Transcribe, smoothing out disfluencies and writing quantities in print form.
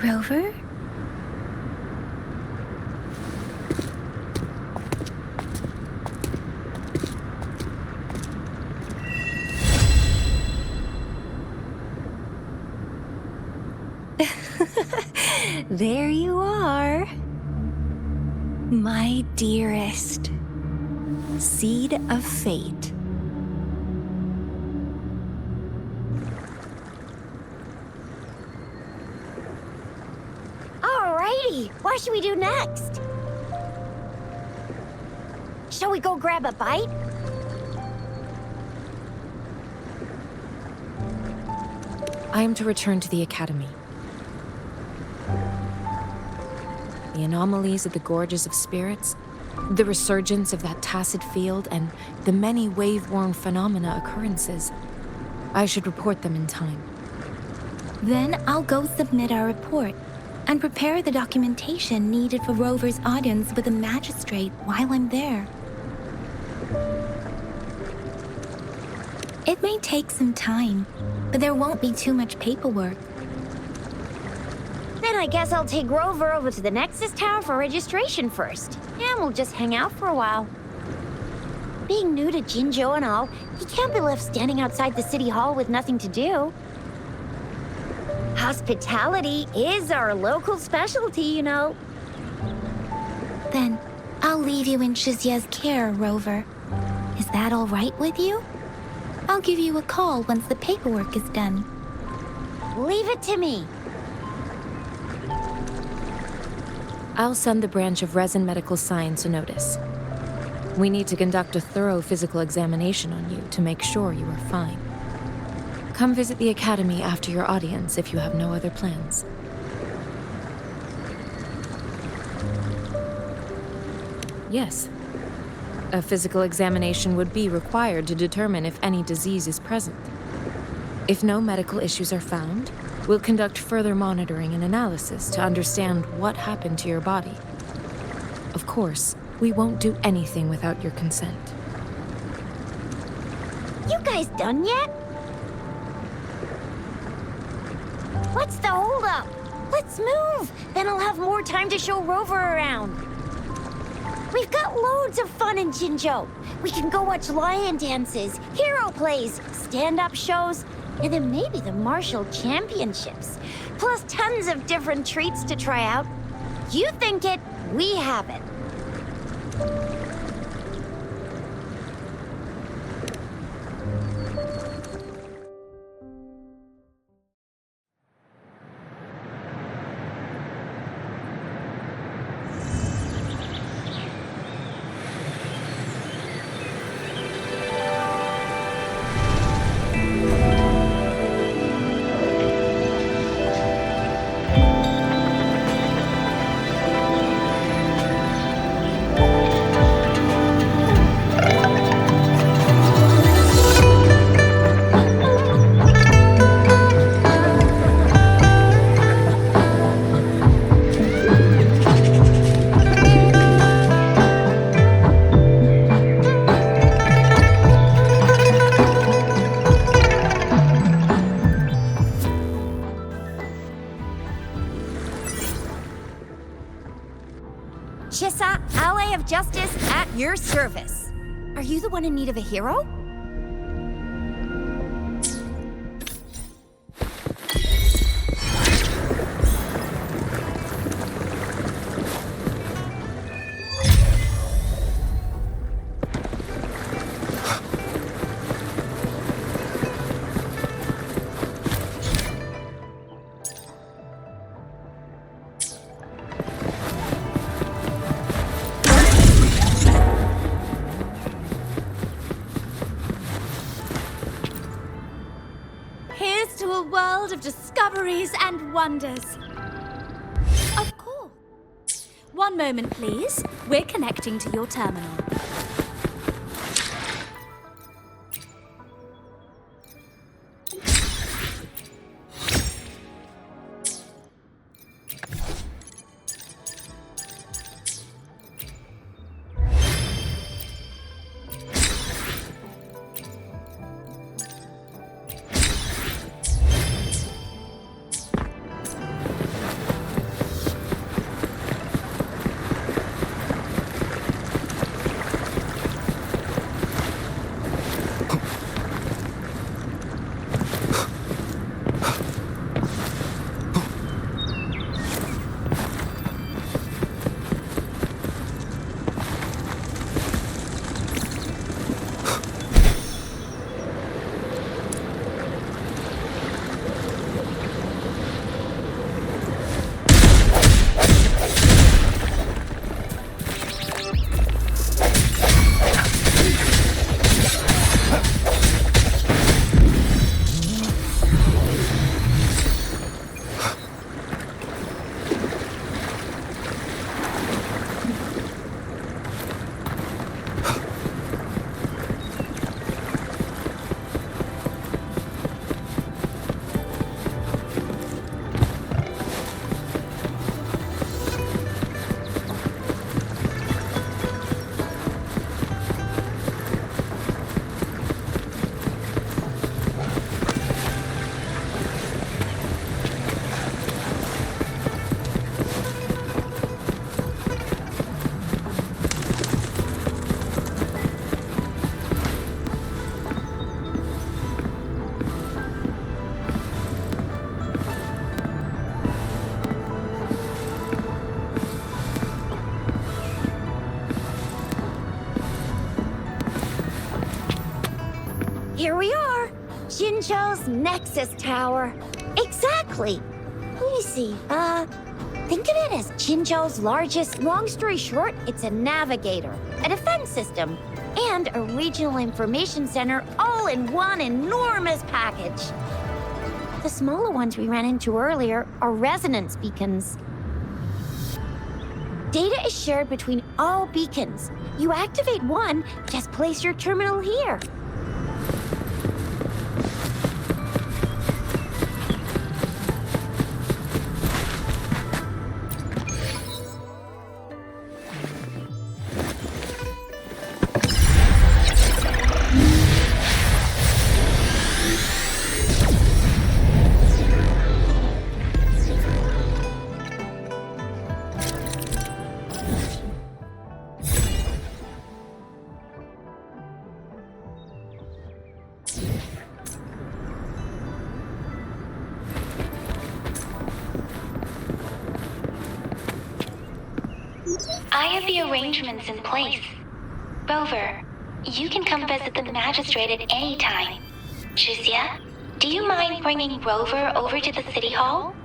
Rover? There you are. My dearest. Seed of fate. Alrighty, what should we do next? Shall we go grab a bite? I am to return to the academy. The anomalies of the gorges of spirits, the resurgence of that tacit field, and the many wave-worn phenomena occurrences. I should report them in time. Then I'll go submit our report and prepare the documentation needed for Rover's audience with the magistrate while I'm there. It may take some time, but there won't be too much paperwork. Then I guess I'll take Rover over to the Nexus Tower for registration first, and we'll just hang out for a while. Being new to Jinzhou and all, he can't be left standing outside the city hall with nothing to do. Hospitality is our local specialty, you know. Then I'll leave you in Shizye's care, Rover. Is that all right with you? I'll give you a call once the paperwork is done. Leave it to me. I'll send the branch of Resin Medical Science a notice. We need to conduct a thorough physical examination on you to make sure you are fine. Come visit the academy after your audience if you have no other plans. Yes. A physical examination would be required to determine if any disease is present. If no medical issues are found, we'll conduct further monitoring and analysis to understand what happened to your body. Of course, we won't do anything without your consent. You guys done yet? What's the holdup? Let's move! Then I'll have more time to show Rover around. We've got loads of fun in Jinzhou. We can go watch lion dances, hero plays, stand-up shows, and then maybe the martial championships. Plus tons of different treats to try out. You think it, we have it. Shisa, ally of justice at your service. Are you the one in need of a hero? To a world of discoveries and wonders. Of course. One moment, please. We're connecting to your terminal. Here we are. Jinzhou's Nexus Tower. Exactly. Let me see. Think of it as Jinzhou's largest. Long story short, it's a navigator, a defense system, and a regional information center all in one enormous package. The smaller ones we ran into earlier are resonance beacons. Data is shared between all beacons. You activate one, just place your terminal here. I have the arrangements in place. Rover, you can come visit the magistrate at any time. Jizya, do you mind bringing Rover over to the city hall?